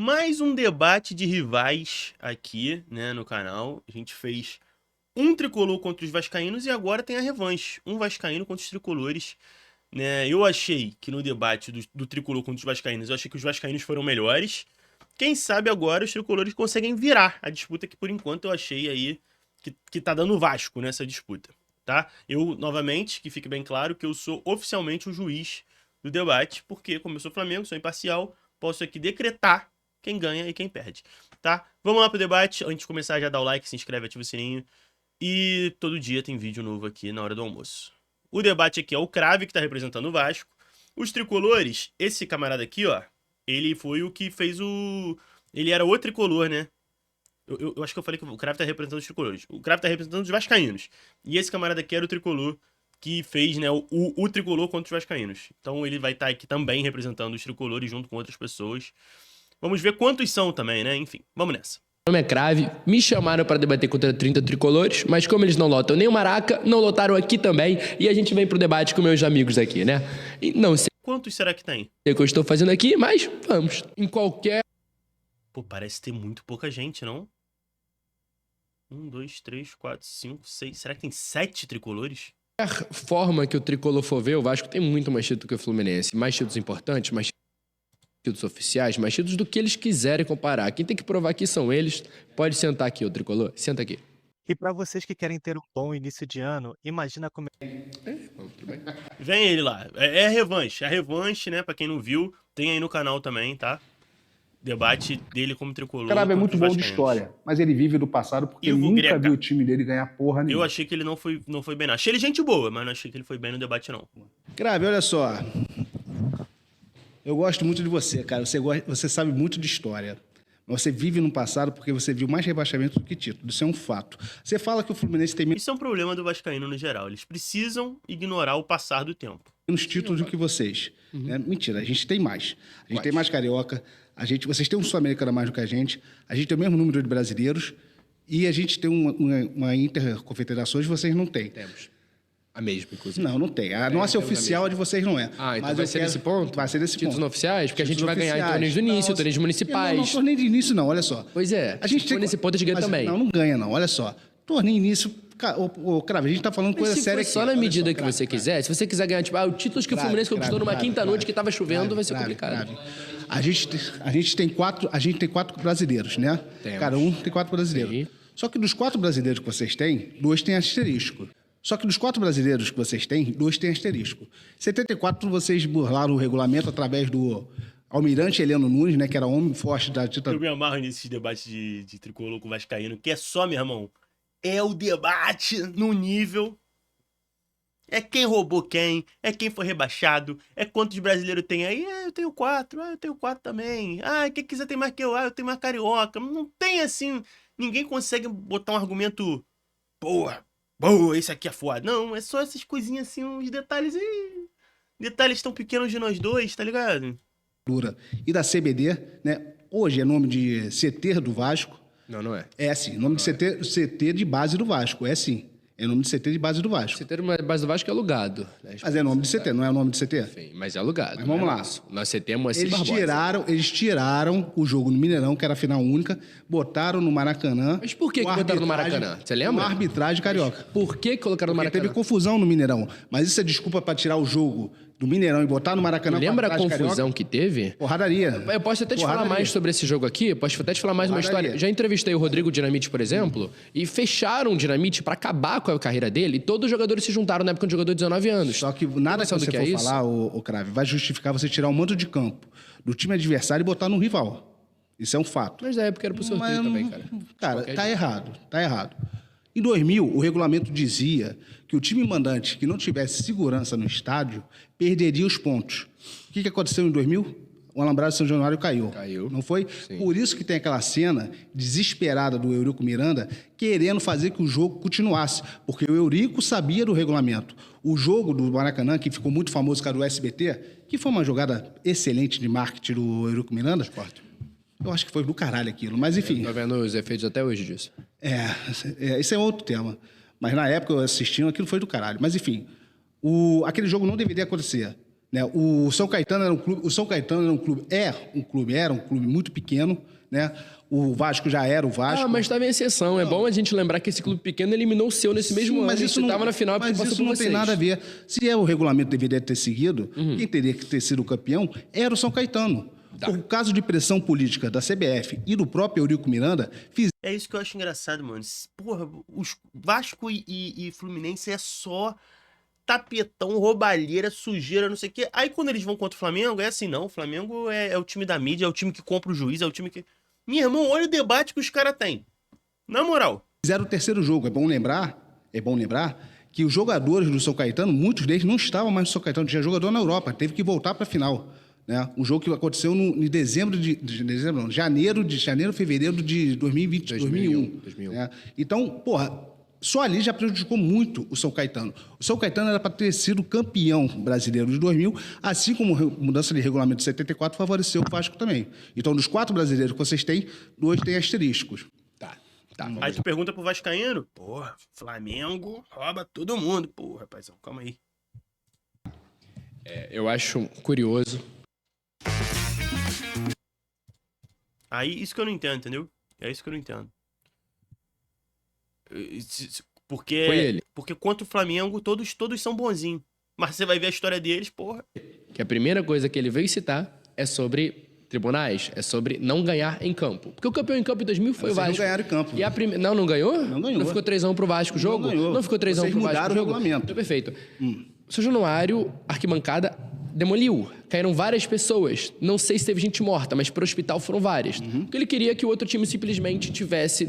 Mais um debate de rivais aqui, né, no canal. A gente fez um tricolor contra os vascaínos e agora tem a revanche. Um vascaíno contra os tricolores, né? Eu achei que no debate do tricolor contra os vascaínos, eu achei que os vascaínos foram melhores. Quem sabe agora os tricolores conseguem virar a disputa que por enquanto eu achei aí que tá dando Vasco nessa disputa, tá? Eu, novamente, que fique bem claro que eu sou oficialmente o juiz do debate, porque como eu sou Flamengo, sou imparcial, posso aqui decretar quem ganha e quem perde, tá? Vamos lá pro debate. Antes de começar, já dá o like, se inscreve, ativa o sininho. E todo dia tem vídeo novo aqui na hora do almoço. O debate aqui é o Crave, que tá representando o Vasco. Os tricolores, esse camarada aqui, ó, ele foi o que fez o... Ele era o tricolor, né? Eu acho que eu falei que o Crave tá representando os tricolores. O Crave tá representando os vascaínos. E esse camarada aqui era o tricolor que fez, né, o tricolor contra os vascaínos. Então ele vai estar aqui também representando os tricolores junto com outras pessoas. Vamos ver quantos são também, né? Enfim, vamos nessa. Meu nome é Crave, me chamaram para debater contra 30 tricolores, mas como eles não lotam nem o Maraca, não lotaram aqui também, e a gente vem pro debate com meus amigos aqui, né? E não sei Quantos será que tem? o que eu estou fazendo aqui, mas vamos. Em qualquer Pô, parece ter muito pouca gente, não? 1, 2, 3, 4, 5, 6... Será que tem 7 tricolores? forma que o tricolor for ver, o Vasco tem muito mais título que o Fluminense. Mais títulos importantes, mais títulos oficiais, mais títulos do que eles quiserem comparar. Quem tem que provar aqui são eles. Pode sentar aqui, o tricolor. Senta aqui. E para vocês que querem ter um bom início de ano, imagina como Vem ele lá. É a revanche. A revanche, né? Pra quem não viu, tem aí no canal também, tá? Debate dele como tricolor. O Crave é muito contra os bom de vascaínos. história, mas ele vive do passado porque Ivo nunca Greca. viu o time dele ganhar porra Eu nenhuma. achei que ele não foi bem, não. Achei ele gente boa, mas não achei que ele foi bem no debate, não. Crave, olha só. Eu gosto muito de você, cara. Você sabe muito de história. Mas você vive no passado porque você viu mais rebaixamento do que título. Isso é um fato. Você fala que o Fluminense tem Isso é um problema do vascaíno no geral. Eles precisam ignorar o passar do tempo. menos títulos do que vocês. Né? Mentira, a gente tem mais. A gente tem mais carioca. Vocês têm um sul-americano a mais do que a gente tem o mesmo número de brasileiros e a gente tem uma interconfederações que vocês não têm. Temos. A mesma, inclusive. Não tem. A nossa é oficial, a de vocês não é. Ah, então Mas vai eu ser quero- nesse ponto? Vai ser nesse Títulos ponto. não oficiais? Porque a gente Títulos vai ganhar em oficiais. torneios do início, Não, torneios municipais. Não, torneio de início não, olha só. Pois é, A gente se for nesse ponto a gente ganha mas, também. Não ganha não, olha só. Torneio de início... Ô, Crave, a gente tá falando Mas coisa se séria for aqui. só na Olha medida só, que Crave, você Crave. quiser, se você quiser ganhar, tipo, o títulos que o Fluminense conquistou numa quinta noite que tava chovendo, vai ser complicado. A gente tem quatro brasileiros, né? Temos. Cada um tem 4 brasileiros. Sim. Só que dos 4 brasileiros que vocês têm, 2 têm asterisco. Só que dos 4 brasileiros que vocês têm, 2 têm asterisco. 74 vocês burlaram o regulamento através do almirante Heleno Nunes, né? Que era homem forte da Eu ditadura. me amarro nesses debates de tricolor com vascaíno, que é só, meu irmão, é o debate no nível... É quem roubou quem, é quem foi rebaixado, é quantos brasileiros tem aí. Ah, eu tenho 4, eu tenho 4 também. Ah, quem quiser tem mais que eu, eu tenho mais carioca. Não tem assim, ninguém consegue botar um argumento, boa, esse aqui é foda. Não, é só essas coisinhas assim, uns detalhes aí. Detalhes tão pequenos de nós dois, tá ligado? E da CBD, né? Hoje é nome de CT do Vasco. Não é. É sim, nome de CT de base do Vasco, é sim. É nome de CT de base do Vasco. Você ter uma base do Vasco é alugado. Né? Mas é nome de CT, não é o nome de CT? Enfim, mas é alugado. Mas vamos né? lá. Nós temos assim, Eles tiraram o jogo no Mineirão, que era a final única, botaram no Maracanã. Mas por que com botaram no arbitragem- Maracanã? Você lembra? Com arbitragem carioca. Por que colocaram no Porque Maracanã? teve confusão no Mineirão. Mas isso é desculpa pra tirar o jogo do Mineirão e botar no Maracanã com Lembra a arbitragem confusão carioca? que teve? Porradaria. Eu posso até te falar Porradaria. mais sobre esse jogo aqui, posso até te falar mais uma Porradaria. história. Já entrevistei o Rodrigo Dinamite, por exemplo, e fecharam o Dinamite pra acabar com a carreira dele, e todos os jogadores se juntaram na época de jogador de 19 anos. Só que nada que noção do você que for é isso? falar, o Crave, vai justificar você tirar o mando de campo do time adversário e botar no rival. Isso é um fato. Mas na época era pro sorteio Mas, também, cara. Cara, qualquer tá jeito. errado, tá errado. Em 2000, o regulamento dizia que o time mandante que não tivesse segurança no estádio perderia os pontos. O que aconteceu em 2000? O Alambrado de São Januário caiu. Caiu. Não foi? Sim. Por isso que tem aquela cena desesperada do Eurico Miranda querendo fazer que o jogo continuasse. Porque o Eurico sabia do regulamento. O jogo do Maracanã, que ficou muito famoso, cara, do SBT, que foi uma jogada excelente de marketing do Eurico Miranda. Eu acho que foi do caralho aquilo. Mas, enfim. Tô vendo os efeitos até hoje disso. Esse é outro tema. Mas na época eu assistindo, aquilo foi do caralho. Mas enfim, aquele jogo não deveria acontecer. Né? O São Caetano era um clube muito pequeno, né? O Vasco já era o Vasco. Ah, mas estava em exceção. É bom a gente lembrar que esse clube pequeno eliminou o seu nesse mesmo ano. Mas isso estava na final porque mas passou isso por não vocês. tem nada a ver. Se o regulamento deveria ter seguido, quem teria que ter sido o campeão era o São Caetano. Por caso de pressão política da CBF e do próprio Eurico Miranda, É isso que eu acho engraçado, mano. Porra, os Vasco e Fluminense é só tapetão, roubalheira, sujeira, não sei o quê. Aí quando eles vão contra o Flamengo, é assim, não. O Flamengo é o time da mídia, é o time que compra o juiz, é o time que... Meu irmão, olha o debate que os caras têm. Na moral. fizeram o terceiro jogo. É bom lembrar que os jogadores do São Caetano, muitos deles não estavam mais no São Caetano, tinha jogador na Europa, teve que voltar para a final. Né? Um jogo que aconteceu em janeiro, fevereiro de 2001. Né? Então, porra, só ali já prejudicou muito o São Caetano. O São Caetano era para ter sido campeão brasileiro de 2000, assim como a mudança de regulamento de 74 favoreceu o Vasco também. Então, dos 4 brasileiros que vocês têm, 2 têm asteriscos. Tá. Aí tu pergunta pro Vascaíno, porra, Flamengo rouba todo mundo. Porra, rapazião, calma aí. Eu acho curioso. Aí, isso que eu não entendo, entendeu? É isso que eu não entendo. Porque, Foi ele. porque contra o Flamengo, todos são bonzinhos. Mas você vai ver a história deles, porra. Que a primeira coisa que ele veio citar é sobre tribunais, é sobre não ganhar em campo. Porque o campeão em campo em 2000 foi o Vocês Vasco. não ganharam em campo. E não ganhou? Não ganhou. Não ficou 3x1 pro Vasco o jogo? Não ganhou. Não ficou 3x1 Vocês pro Vasco mudaram o jogo? o regulamento. Então, perfeito. O São Januário, arquibancada, demoliu. Caíram várias pessoas. Não sei se teve gente morta, mas pro hospital foram várias. Porque ele queria que o outro time simplesmente tivesse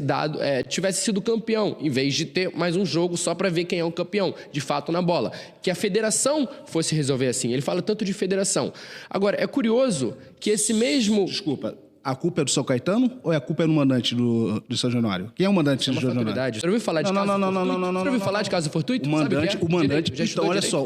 sido campeão, em vez de ter mais um jogo só pra ver quem é o campeão, de fato, na bola. Que a federação fosse resolver assim. Ele fala tanto de federação. Agora, é curioso que esse mesmo... Desculpa, a culpa é do São Caetano ou a culpa é do mandante do São Januário? Quem é o mandante do São Januário? Você já ouviu falar de caso fortuito? Você já ouviu falar de caso fortuito? O mandante, então olha só,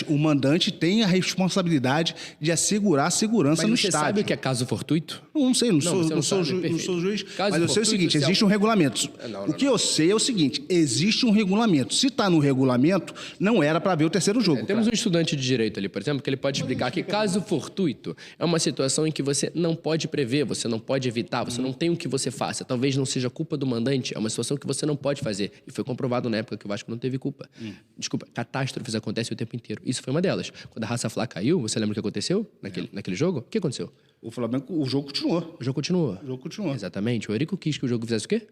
o mandante tem a responsabilidade de assegurar a segurança no Mas você estádio. sabe o que é caso fortuito? Não sei, não você não sou sabe, juiz, Caso mas eu sei o fortuito, seguinte, se existe um regulamento. O que eu sei é o seguinte, existe um regulamento. Se está no regulamento, não era para ver o terceiro jogo. Temos um estudante de direito ali, por exemplo, que ele pode explicar que caso fortuito é uma situação em que você não pode prever, você não pode evitar, você não tem o que você faça. Talvez não seja culpa do mandante, é uma situação que você não pode fazer. E foi comprovado na época que o Vasco não teve culpa. Desculpa, catástrofes acontecem o tempo inteiro. Isso foi uma delas. Quando a Raça Flá caiu, você lembra o que aconteceu naquele jogo? O que aconteceu? O Flamengo, o jogo continuou. O jogo continuou. O jogo continuou. Exatamente. O Eurico quis que o jogo fizesse o quê?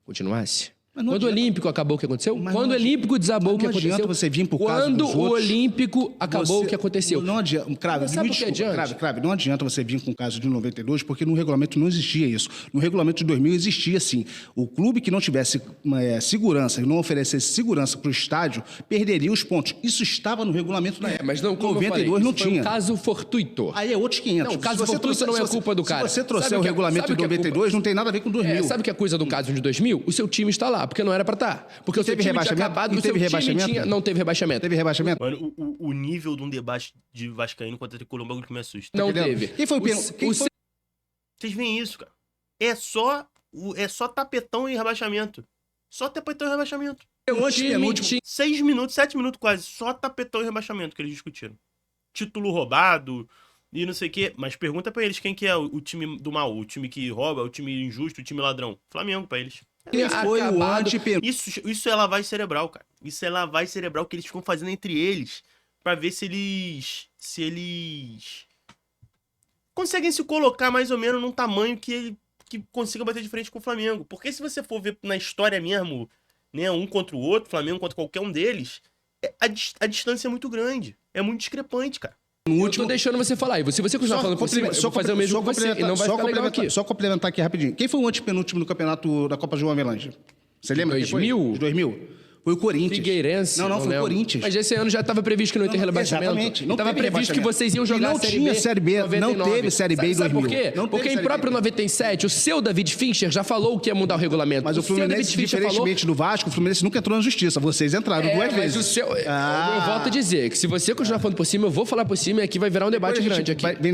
Continuasse. Mas não Quando o adianta. Olímpico acabou, o que aconteceu? Mas Quando o não Olímpico desabou, o que não aconteceu? adianta você vir pro caso Quando dos o outros, Olímpico acabou, o que aconteceu? Não adianta, Crave, Mas sabe me por que desculpa, adianta? Crave, não adianta você vir com o caso de 92, porque no regulamento não existia isso. No regulamento de 2000 existia, sim. O clube que não tivesse segurança e não oferecesse segurança para o estádio, perderia os pontos. Isso estava no regulamento da época. Mas não, como 92 eu falei, não isso foi tinha. um caso fortuito. Aí é outros 500. Não, o caso Se você fortuito não é culpa do cara. Se você trouxer Sabe o o que é- regulamento sabe o de que é 92, não tem nada a ver com 2000. Sabe o que é coisa do caso de 2000? O seu time está lá, porque não era pra estar. Porque o seu teve time tinha rebaixamento? acabado, E o seu teve time rebaixamento? tinha... Não teve rebaixamento. Teve rebaixamento? Mano, o nível de um debate de Vascaíno contra Tricolor é um bagulho que me assusta. Não entendendo? teve. Quem foi o pênalti? Quem foi- Vocês veem isso, cara? É só tapetão e rebaixamento. Só tapetão e rebaixamento. O time tinha... 6 minutos, 7 minutos quase. Só tapetão e rebaixamento que eles discutiram. Título roubado e não sei o quê. Mas pergunta pra eles quem que é o time do mal. O time que rouba, o time injusto, o time ladrão. Flamengo pra eles. Quem foi o acabado- antepenúltimo? Isso é lavagem cerebral, cara. Isso é lavagem cerebral que eles ficam fazendo entre eles pra ver se eles conseguem se colocar mais ou menos num tamanho que consiga bater de frente com o Flamengo. Porque se você for ver na história mesmo, né, um contra o outro, Flamengo contra qualquer um deles, a distância é muito grande. É muito discrepante, cara. Eu tô deixando você falar. E se você continuar falando por cima, eu vou fazer o mesmo com você. E não vai ficar legal aqui. Só complementar aqui rapidinho. Quem foi o antepenúltimo no campeonato da Copa João Avelange? Você lembra? quem foi? 2000? De 2000? Foi o Corinthians. Figueirense. Não, foi o lembro. Corinthians. Mas esse ano já estava previsto que não ia ter rebaixamento. Exatamente. Não estava teve previsto que rebaixamento. vocês iam E jogar não a Série tinha B. Série B, 99. não teve Série B em Sabe 2000. por quê? Não teve Porque em Série próprio B. 97, o seu David Fincher já falou que ia mudar o regulamento. Mas o seu Fluminense, David Fincher falou... diferentemente do Vasco, o Fluminense nunca entrou na justiça. Vocês entraram duas mas vezes. o seu... Eu volto a dizer que se você continuar falando por cima, eu vou falar por cima e aqui vai virar um debate Depois a gente grande aqui. vai ver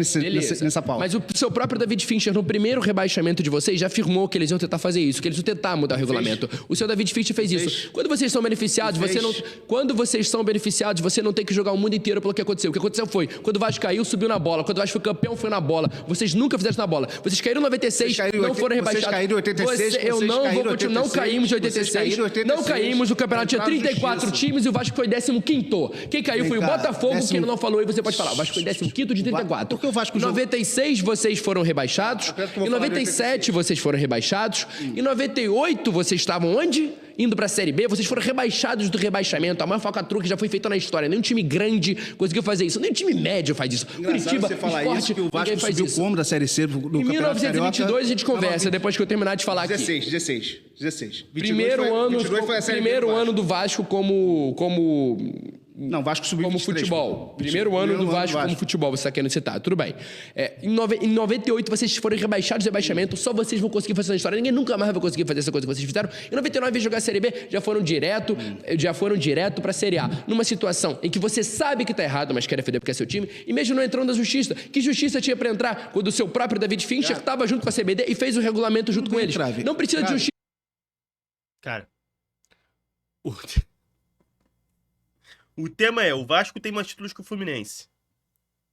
nessa pauta. Mas o seu próprio David Fincher, no primeiro rebaixamento de vocês, já afirmou que eles iam tentar fazer isso, que eles iam tentar mudar o regulamento. O seu David Fincher fez isso. Quando vocês estão beneficiados, quando vocês são beneficiados, você não tem que jogar o mundo inteiro pelo que aconteceu. O que aconteceu foi, quando o Vasco caiu, subiu na bola. Quando o Vasco foi campeão, foi na bola. Vocês nunca fizeram isso na bola. Vocês caíram em 96, não foram rebaixados. Vocês caíram em 86, não caímos em 86, não caímos, o campeonato tinha 34 times e o Vasco foi 15º. Quem caiu foi o Botafogo, que ele não falou, e você pode falar. O Vasco foi 15º de 34. Porque o Vasco em 96 vocês foram rebaixados, em 97 vocês foram rebaixados, em 98 vocês estavam onde? Indo pra Série B, vocês foram rebaixados do rebaixamento. A maior falcatrua que já foi feita na história. Nenhum time grande conseguiu fazer isso. Nem time médio faz isso. Curitiba, você falar Sport, isso, que o Vasco ninguém faz subiu isso. como da Série C do Em 1922 a gente conversa, depois que eu terminar de falar aqui. 16. Primeiro ano do Vasco como Não, Vasco subiu como 23, futebol. pô. Primeiro ano do Vasco como futebol, você está querendo citar. Tudo bem. Em 98, vocês foram rebaixados do rebaixamento. Só vocês vão conseguir fazer essa história. Ninguém nunca mais vai conseguir fazer essa coisa que vocês fizeram. Em 99, ao jogar a Série B, já foram direto para a Série A. Numa situação em que você sabe que está errado, mas quer defender porque é seu time. E mesmo não entrando na justiça. Que justiça tinha para entrar quando o seu próprio David Fincher estava junto com a CBD e fez o regulamento junto com eles? Não precisa de justiça. Cara, o tema é, o Vasco tem mais títulos que o Fluminense.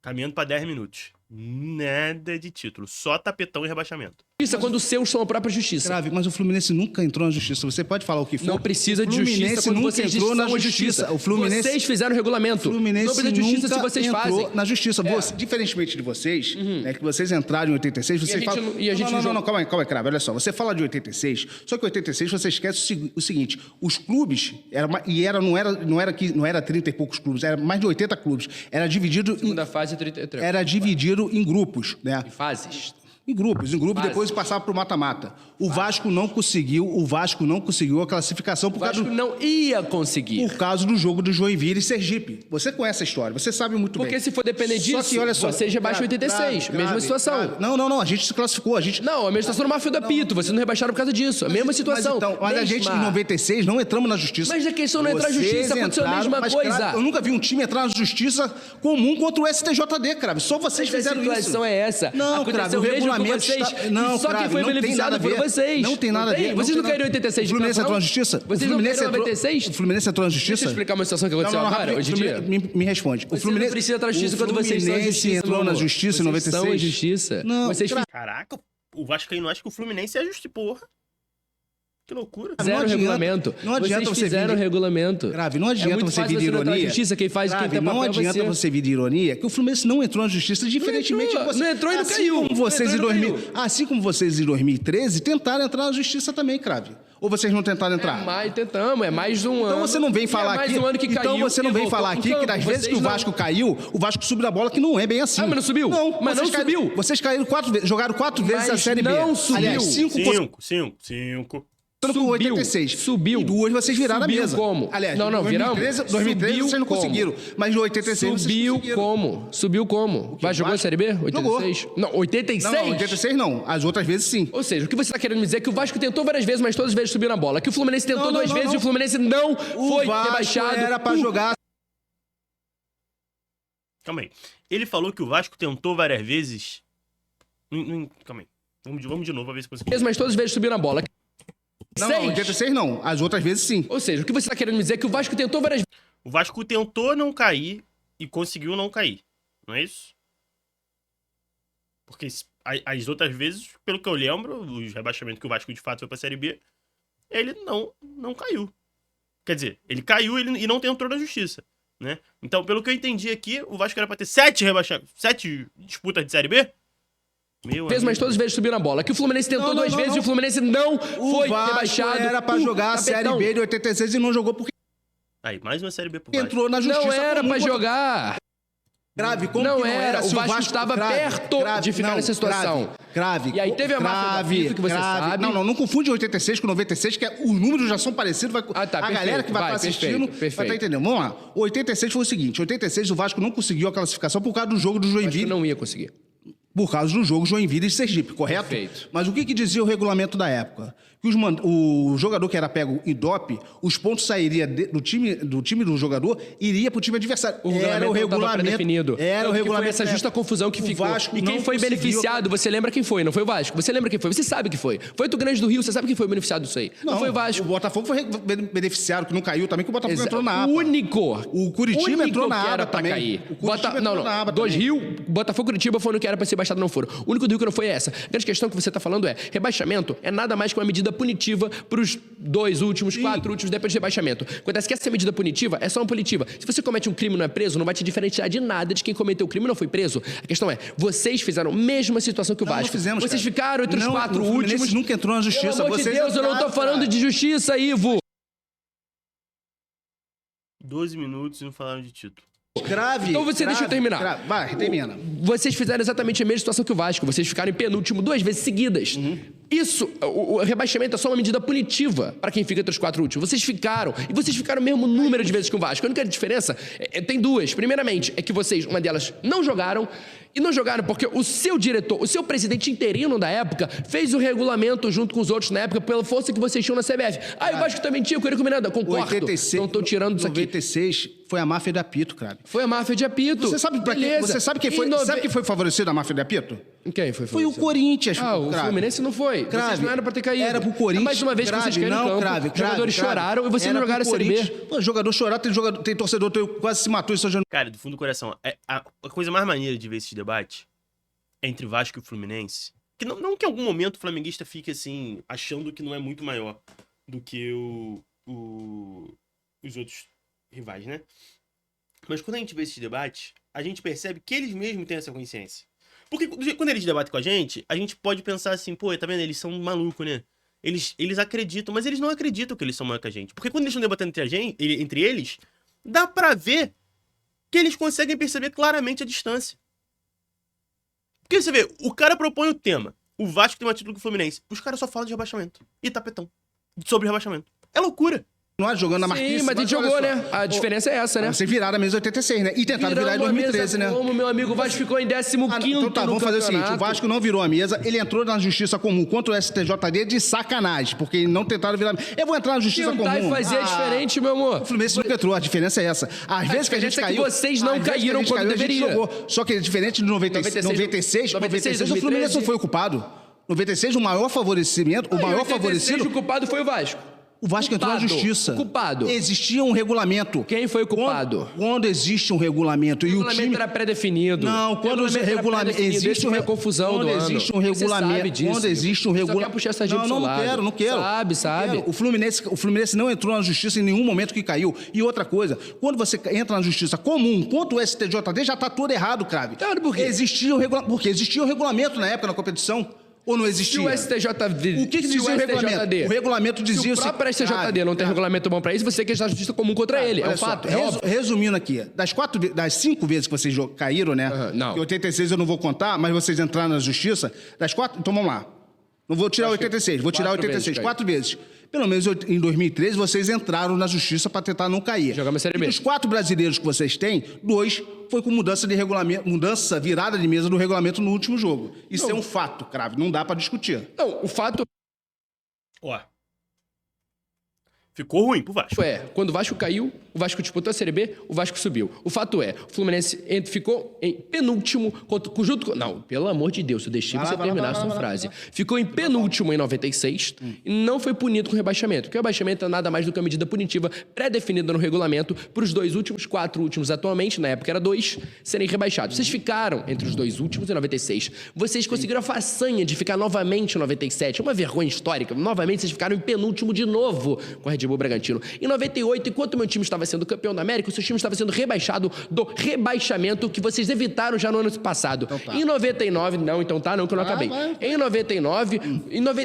Caminhando pra 10 minutos. Nada de título, só tapetão e rebaixamento. Isso é quando os seus são a própria justiça. Grave, mas o Fluminense nunca entrou na justiça. Você pode falar o que for. Não precisa de justiça quando nunca vocês entrou na são a justiça. O Fluminense, vocês fizeram o regulamento. O Fluminense não precisa de justiça se nunca vocês entrou fazem. na justiça. Você, diferentemente de vocês, né, que vocês entraram em 86, você fala... Não, calma aí, Crave, olha só. Você fala de 86, só que 86 você esquece o seguinte, os clubes, não era 30 e poucos clubes, era mais de 80 clubes. Era dividido Segunda fase, 33. Era dividido em grupos, né? Em fases. Em grupos, depois passava pro mata-mata. O Vasco não conseguiu a classificação por causa não ia conseguir. Por causa do jogo do Joinville e Sergipe. Você conhece a história, você sabe muito bem. Porque se for depender disso, só que, olha só, vocês rebaixam 86, mesma situação. Não, a gente se classificou, Não, a mesma situação no Mafio da Pito, vocês não rebaixaram por causa disso, a mesma situação. Mas a gente, em 96, não entramos na justiça. Mas a questão não é entrar na justiça, aconteceu a mesma coisa. Cara, eu nunca vi um time entrar na justiça comum contra o STJD, Crave. Só vocês fizeram isso. A situação é essa. Não, Crave, o regulamento Não, só quem foi beneficiado foram vocês. Não tem nada a ver. Vocês não queriam 86 de O Fluminense entrou na justiça? Vocês não queriam 96? O Fluminense entrou na justiça? Deixa eu explicar uma situação que aconteceu agora, hoje em dia. Me responde. O Fluminense não precisa entrar na justiça quando vocês são a justiça. Entrou na justiça em 96? Vocês são a justiça. Não, Caraca, o Vascaíno acha que o Fluminense é justo, porra. Que loucura. Fizeram o regulamento. Não adianta vocês você fizeram o regulamento. Grave, não adianta você vir de ironia. Justiça, quem faz Grave, quem tem não papel adianta você vir de ironia que o Fluminense não entrou na justiça, diferentemente de você. Não entrou e não caiu. Assim como vocês em 2013 tentaram entrar na justiça também, Crave. Ou vocês não tentaram entrar? Tentamos, é mais de um ano. Então você não vem falar aqui. Então você não vem falar aqui que das vezes que o Vasco caiu, o Vasco subiu da bola, que não é bem assim. Mas não subiu? Não, mas não subiu. Vocês caíram 4 vezes, jogaram 4 vezes a Série B. Não subiu. Aliás, 5. Com 86. Subiu. E 2 vocês viraram subiu a mesa. Como? Aliás, não, 2013 subiu vocês não como? conseguiram. Mas em 86 subiu vocês conseguiram. Subiu como? Vai jogar a Série B? 86? Jogou. Não, 86? Não, 86 não. As outras vezes sim. Ou seja, o que você está querendo me dizer é que o Vasco tentou várias vezes, mas todas as vezes subiu na bola. Que o Fluminense tentou duas vezes e o Fluminense não foi rebaixado. Era pra jogar. Calma aí. Ele falou que o Vasco tentou várias vezes. Calma aí. Vamos de novo pra ver se conseguimos. Mas todas as vezes subiu na bola. Não, 86 não. As outras vezes sim. Ou seja, o que você está querendo me dizer é que o Vasco tentou várias vezes. O Vasco tentou não cair e conseguiu não cair. Não é isso? Porque as outras vezes, pelo que eu lembro, os rebaixamentos que o Vasco de fato foi pra Série B, ele não caiu. Quer dizer, ele caiu e não entrou na justiça, né? Então, pelo que eu entendi aqui, o Vasco era pra ter 7 disputas de Série B? Mas todas as vezes subiu na bola. Que o Fluminense tentou duas vezes e o Fluminense não foi rebaixado. Era pra jogar a Série B de 86 e não jogou porque Aí, mais uma Série B pro Vasco. entrou na justiça. Não era pra jogar. Grave, como não que era. O Vasco estava perto de ficar nessa situação. Grave. E aí teve a máfia da Pito, que você sabe. Não confunde 86 com 96, que os números já são parecidos. A galera que vai estar assistindo vai estar entendendo. Vamos lá. 86 foi o seguinte. 86 o Vasco não conseguiu a classificação por causa do jogo do Joinville. Não ia conseguir. Por causa do jogo Joinville e Sergipe, correto? Perfeito. Mas o que dizia o regulamento da época? Que o jogador que era pego em dope, os pontos sairiam do time do jogador iria para o time adversário. Era o regulamento pré-definido. Era o regulamento. Foi essa justa confusão que ficou. Vasco E quem não foi conseguiu- beneficiado, você lembra quem foi, não foi o Vasco? Você lembra quem foi? Você sabe quem foi. Foi o Grande do Rio, você sabe quem foi beneficiado disso aí. Não foi o Vasco. O Botafogo foi beneficiado, que não caiu também, que o Botafogo entrou na aba. O único. O Curitiba entrou na que era aba pra também. cair. O Curitiba entrou na aba Dois também. Rio, Botafogo e Curitiba foram que era pra ser baixado, não foram. O único do Rio que não foi essa. A grande questão que você tá falando é, rebaixamento é nada mais que uma medida punitiva pros 2 últimos, 4 últimos, depois de rebaixamento. Acontece que essa medida punitiva é só uma punitiva. Se você comete um crime e não é preso, não vai te diferenciar de nada de quem cometeu o crime e não foi preso. A questão é, vocês fizeram a mesma situação que o Vasco. Não fizemos, vocês cara. ficaram entre os Não, 4 o Fluminense últimos. nunca entrou na justiça. Pelo amor de Vocês Deus, eu não tô entraram, falando cara. de justiça, Ivo. 12 minutos e não falaram de título. Grave. Então você deixa eu terminar. Vai, termina. Vocês fizeram exatamente a mesma situação que o Vasco. Vocês ficaram em penúltimo 2 vezes seguidas. Isso, o rebaixamento é só uma medida punitiva para quem fica entre os 4 últimos. Vocês ficaram. E vocês ficaram o mesmo número de vezes que o Vasco. A única diferença tem duas. Primeiramente, é que vocês, uma delas, não jogaram. E não jogaram porque o seu diretor, o seu presidente interino da época, fez o regulamento junto com os outros na época pela força que vocês tinham na CBF. O Vasco também tinha, o Eurico Miranda, concordo. 86, não tô tirando isso aqui. 96 foi a máfia de apito, cara. Foi a máfia de apito. Você sabe pra quem? Beleza. Você sabe quem foi? Sabe quem foi favorecido na máfia de apito? Quem foi? Foi o Corinthians. O Crave. Fluminense não foi. Vocês Crave. não eram pra ter caído. Era pro Corinthians. Mais uma vez que vocês Crave, caíram não, em campo. Crave, Os jogadores Crave. choraram e vocês Era não jogaram a pro Série B. Corinthians. Pô, jogador chorar, tem torcedor que quase se matou em São Januário. Cara, do fundo do coração, a coisa mais maneira de ver esse debate entre Vasco e o Fluminense, que não que em algum momento o flamenguista fique assim, achando que não é muito maior do que os outros rivais, né? Mas quando a gente vê esse debate, a gente percebe que eles mesmos têm essa consciência. Porque quando eles debatem com a gente pode pensar assim, pô, tá vendo? Eles são malucos, né? Eles acreditam, mas eles não acreditam que eles são maior que a gente. Porque quando eles estão debatendo entre eles, dá pra ver que eles conseguem perceber claramente a distância. Porque você vê, o cara propõe o tema. O Vasco tem mais título que o Fluminense. Os caras só falam de rebaixamento. E tapetão. Sobre rebaixamento. É loucura. Jogando na Marquise. Sim, mas a gente olha jogou, só. né? A diferença é essa, né? Vocês viraram a mesa 86, né? E tentaram virar em Viramos a 2013, mesa né? Como, meu amigo, o Vasco ficou em 15º Então tá, vamos fazer o seguinte, o campeonato. Vasco não virou a mesa, ele entrou na justiça comum contra o STJD de sacanagem, porque não tentaram virar... Eu vou entrar na justiça Tentar comum. e fazer diferente, meu amor. O Fluminense nunca entrou, a diferença é essa. Às vezes que a gente diferença é que caiu... vocês não às vezes que caíram a gente quando caiu, a gente deveria. jogou. Só que diferente de 96, 96 o Fluminense 2013. não foi o culpado. 96, o maior favorecimento, o maior favorecido... O culpado foi o Vasco. O Vasco entrou na justiça. O culpado. Existia um regulamento. Quem foi o culpado? Quando existe um regulamento e o regulamento time... era pré-definido. Não, quando regulamento existe uma confusão quando do ano. existe um Você sabe regulamento, disso. quando existe um Só regulamento, quer puxar essa gente pro seu lado. não quero. Sabe. Não quero. O Fluminense não entrou na justiça em nenhum momento que caiu. E outra coisa, quando você entra na justiça comum contra o STJD, já tá tudo errado, Crave. Claro, por quê? Porque existia um regulamento na época na competição. Ou não existia? Se o STJD... O que dizia o regulamento? O regulamento dizia... Se o próprio STJD não tem regulamento bom pra isso, você quer estar na justiça comum contra ele. É Olha um só, fato. É óbvio. resumindo aqui, das 5 vezes que vocês caíram, né? Não. Que 86 eu não vou contar, mas vocês entraram na justiça, das 4... Então vamos lá. Não vou tirar 86, vou tirar 86. 4 vezes. Pelo menos em 2013 vocês entraram na justiça para tentar não cair. Jogamos a Série B. E dos 4 brasileiros que vocês têm, 2 foi com mudança de regulamento, virada de mesa do regulamento no último jogo. Isso é um fato, Crave, não dá para discutir. Não, o fato Ó. Ficou ruim pro Vasco. é, quando o Vasco caiu, o Vasco disputou a Série B, o Vasco subiu. O fato é, o Fluminense ficou em penúltimo, junto com... Não, pelo amor de Deus, eu deixei você terminar a sua frase. Ficou em penúltimo em 96 e não foi punido com rebaixamento, porque o rebaixamento é nada mais do que uma medida punitiva pré-definida no regulamento para os 4 últimos atualmente, na época era 2, serem rebaixados. Vocês ficaram entre os 2 últimos em 96. Vocês conseguiram a façanha de ficar novamente em 97. É uma vergonha histórica. Novamente, vocês ficaram em penúltimo de novo com a Red Bull Bragantino. Em 98, enquanto meu time estava sendo campeão da América, o seu time estava sendo rebaixado do rebaixamento que vocês evitaram já no ano passado. Então tá. Em 99, não, então tá, não, que eu não acabei. Em 99,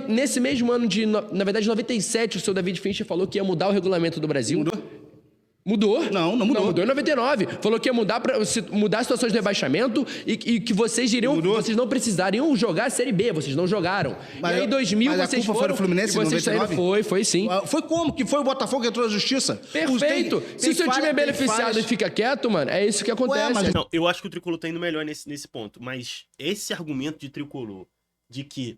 nesse mesmo ano de, na verdade, 97, o seu David Fincher falou que ia mudar o regulamento do Brasil. Mudou. Não mudou. Não, mudou em 99. Falou que ia mudar mudar situações de rebaixamento e que vocês diriam, vocês não precisariam jogar a Série B, vocês não jogaram. Mas e aí em 2000 mas a vocês culpa foram... foi do Fluminense e vocês em 99? saíram, foi sim. Foi como? Que foi o Botafogo que entrou na justiça? Perfeito. Se o seu time é beneficiado e fica quieto, mano, é isso que acontece. mas- Não, eu acho que o Tricolor tá indo melhor nesse ponto. Mas esse argumento de Tricolor, de que...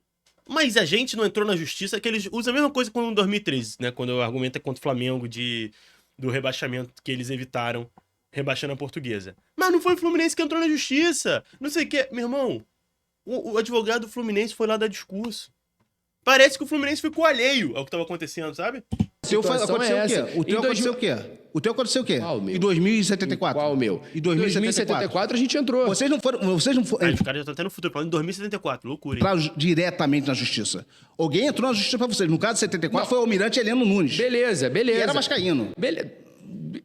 Mas a gente não entrou na justiça, que eles usam a mesma coisa como em 2013, né? Quando o argumento é contra o Flamengo do rebaixamento que eles evitaram, rebaixando a Portuguesa. Mas não foi o Fluminense que entrou na justiça. Não sei o que. Meu irmão, o advogado do Fluminense foi lá dar discurso. Parece que o Fluminense ficou alheio ao que tava acontecendo, sabe? O teu situação aconteceu é o quê? essa. O teu Em aconteceu o quê? O teu aconteceu o quê? Qual, meu? Em 2074. Qual o meu? Em 2074. 2074 a gente entrou. Vocês não foram Aí, os caras já estão até no futuro, falando em 2074. Loucura, hein? diretamente na justiça. Alguém entrou na justiça pra vocês. No caso de 74 foi o almirante Heleno Nunes. Beleza. Que era vascaíno.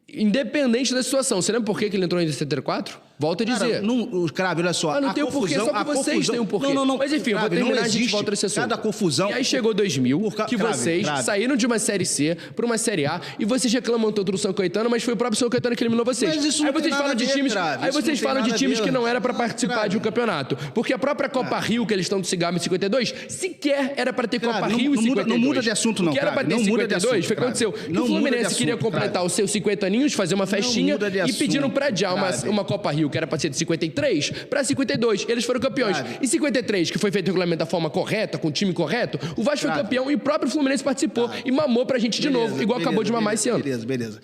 Independente da situação. Você lembra por que ele entrou em 74? Volto a dizer. Cara, o Crave, olha só. Ah, não tem um porquê, só que vocês têm um porquê. Não. Mas enfim, eu vou Crave, terminar, não a gente existe volta nesse assunto. cada confusão. E aí chegou 2000, que Crave, vocês Crave. saíram de uma Série C pra uma Série A, e vocês reclamam tanto do São Caetano, mas foi o próprio São Caetano que eliminou vocês. Mas isso Aí não tem vocês nada falam de a ver, times, Crave, aí isso vocês não tem falam de nada a times ver. que não era pra participar Crave. de um campeonato. Porque a própria Copa Rio, que eles estão do cigarro em 52, sequer era pra ter Crave, Copa não- Rio em não muda- 52. não muda de assunto, não, O que era pra Crave, ter não muda de 52 assunto, foi o que aconteceu. Crave. Que Não o muda de Fluminense assunto, queria completar Crave. os seus 50 aninhos, fazer uma festinha muda de e pediram assunto, pra adiar Crave. uma Copa Rio, que era pra ser de 53, pra 52. Eles foram campeões. Crave. Em 53, que foi feito o regulamento da forma correta, com o time correto, o Vasco foi Crave. campeão e o próprio Fluminense participou e mamou pra gente de novo, igual acabou de mamar esse ano. Beleza.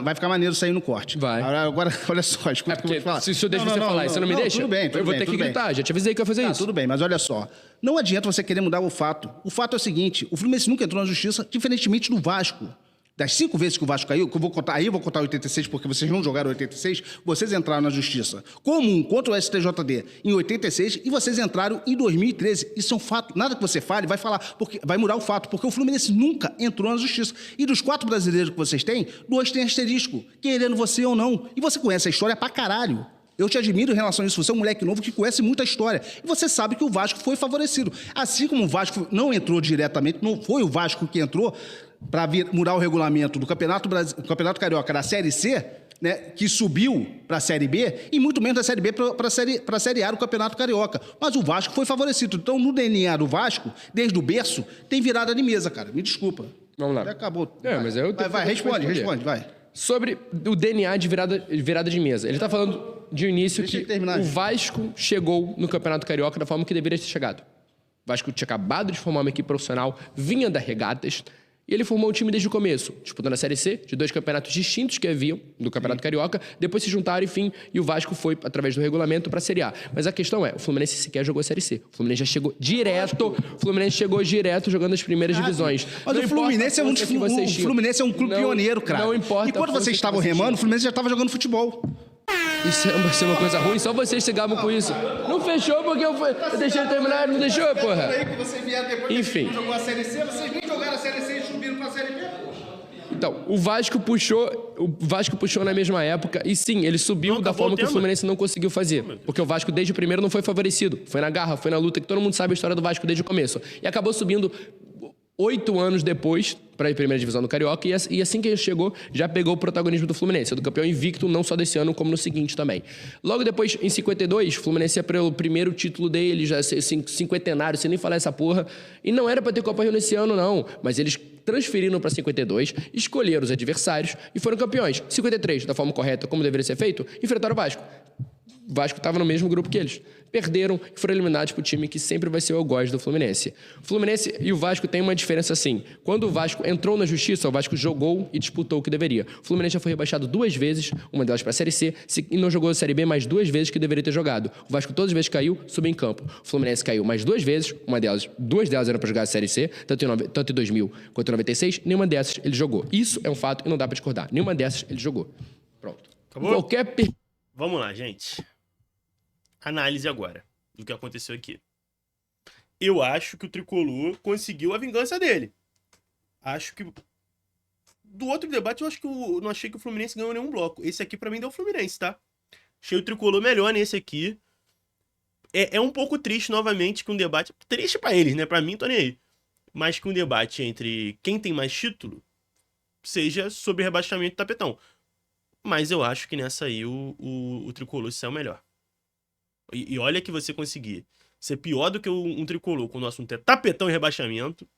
Vai ficar maneiro sair no corte. Vai. Agora, olha só, escuta É o que eu vou porque te falar. se eu deixo você falar e você não me deixa, tudo bem, eu vou ter que tudo bem. gritar. Já te avisei que eu ia fazer Tá, isso. tudo bem, mas olha só. Não adianta você querer mudar o fato. O fato é o seguinte: o Fluminense nunca entrou na justiça, diferentemente do Vasco. Das 5 vezes que o Vasco caiu, que eu vou contar, aí eu vou contar 86, porque vocês não jogaram 86, vocês entraram na justiça comum contra o STJD em 86 e vocês entraram em 2013. Isso é um fato. Nada que você fale vai falar, porque vai mudar o fato, porque o Fluminense nunca entrou na justiça. E dos 4 brasileiros que vocês têm, 2 têm asterisco, querendo você ou não. E você conhece a história pra caralho. Eu te admiro em relação a isso. Você é um moleque novo que conhece muita história. E você sabe que o Vasco foi favorecido. Assim como o Vasco não entrou diretamente, não foi o Vasco que entrou para mudar o regulamento do Campeonato Carioca da Série C, né, que subiu para a Série B, e muito menos da Série B para a Série A do Campeonato Carioca. Mas o Vasco foi favorecido. Então, no DNA do Vasco, desde o berço, tem virada de mesa, cara. Me desculpa. Vamos lá. Já acabou. Mas eu Vai, responde, vai. Sobre o DNA de virada de mesa. Ele tá falando de início Deixa que ele terminar. o Vasco chegou no Campeonato Carioca da forma que deveria ter chegado. O Vasco tinha acabado de formar uma equipe profissional, vinha das regatas, e ele formou o time desde o começo, disputando a Série C, de 2 campeonatos distintos que haviam do Campeonato Carioca, depois se juntaram, enfim, e o Vasco foi, através do regulamento, para a Série A. Mas a questão é, o Fluminense sequer jogou a Série C. O Fluminense já chegou direto jogando as primeiras divisões. Mas Não o Fluminense é importa a força que vocês tinham. clube Não- pioneiro, cara. Não importa. E quando a força vocês que estavam vocês remando, tinham. o Fluminense já estava jogando futebol. Isso vai ser uma coisa ruim, só vocês se gabam com isso. Não fechou porque eu deixei ele terminar, não deixou, porra. Enfim. Jogou a Série C, vocês nem jogaram a Série C e subiram pra Série B. Então, o Vasco puxou na mesma época e sim, ele subiu Não, da acabou forma o que o tema. Fluminense não conseguiu fazer. Porque o Vasco desde o primeiro não foi favorecido. Foi na garra, foi na luta, que todo mundo sabe a história do Vasco desde o começo. E acabou subindo 8 anos depois para a primeira divisão do Carioca e assim que ele chegou, já pegou o protagonismo do Fluminense, do campeão invicto, não só desse ano, como no seguinte também. Logo depois, em 52, o Fluminense ia para o primeiro título dele, já cinquentenário, sem nem falar essa porra, e não era para ter Copa Rio nesse ano, não, mas eles transferiram para 52, escolheram os adversários e foram campeões. 53, da forma correta, como deveria ser feito, enfrentaram o Vasco. O Vasco estava no mesmo grupo que eles. Perderam e foram eliminados para o time que sempre vai ser o algoz do Fluminense. O Fluminense e o Vasco têm uma diferença assim. Quando o Vasco entrou na justiça, o Vasco jogou e disputou o que deveria. O Fluminense já foi rebaixado 2 vezes, uma delas para a Série C, e não jogou a Série B mais 2 vezes que deveria ter jogado. O Vasco todas as vezes caiu, subiu em campo. O Fluminense caiu mais 2 vezes, duas delas eram para jogar a Série C, tanto em 2000 quanto em 96, nenhuma dessas ele jogou. Isso é um fato e não dá para discordar. Nenhuma dessas ele jogou. Pronto. Acabou? Qualquer Vamos lá, gente. Análise agora do que aconteceu aqui. Eu acho que o Tricolor conseguiu a vingança dele. Acho que... Do outro debate, eu acho que não achei que o Fluminense ganhou nenhum bloco. Esse aqui, pra mim, deu o Fluminense, tá? Achei o Tricolor melhor nesse aqui. É um pouco triste, novamente, que um debate... Triste pra eles, né? Pra mim, tô nem aí. Mas que um debate entre quem tem mais título seja sobre rebaixamento do tapetão. Mas eu acho que nessa aí o Tricolor se saiu melhor. E olha que você conseguir ser pior do que um Tricolor quando o assunto é tapetão e rebaixamento,